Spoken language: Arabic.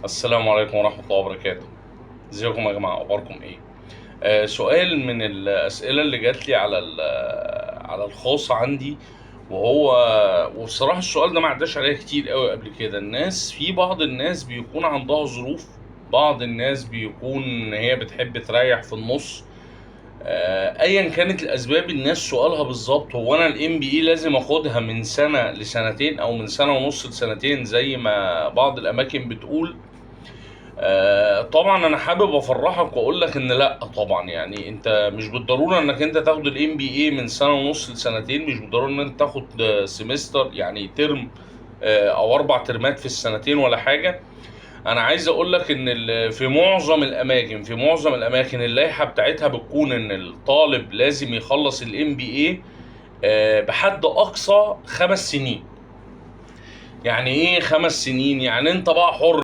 السلام عليكم ورحمة الله وبركاته. ازيكم يا جماعة، اخباركم ايه؟ سؤال من الأسئلة اللي جات لي على على الخاص عندي، وهو وبصراحة السؤال ده ما عداش عليا كتير قوي قبل كده. في بعض الناس بيكون عندها ظروف، بعض الناس بيكون هي بتحب تريح في النص. ايا كانت الاسباب، الناس سؤالها بالظبط هو انا الام بي اي لازم اخدها من سنة لسنتين او من سنة ونص لسنتين زي ما بعض الاماكن بتقول؟ طبعا انا حابب افرحك واقول لك ان لا طبعا، يعني انت مش بالضروره انك انت تاخد الام بي اي من سنه ونص لسنتين، مش بالضروره ان انت تاخد سمستر يعني ترم او 4 ترمات في السنتين ولا حاجه. انا عايز اقول لك ان في معظم الاماكن اللائحه بتاعتها بتكون ان الطالب لازم يخلص الام بي اي بحد اقصى 5 سنين. يعني ايه 5 سنين؟ يعني انت بقى حر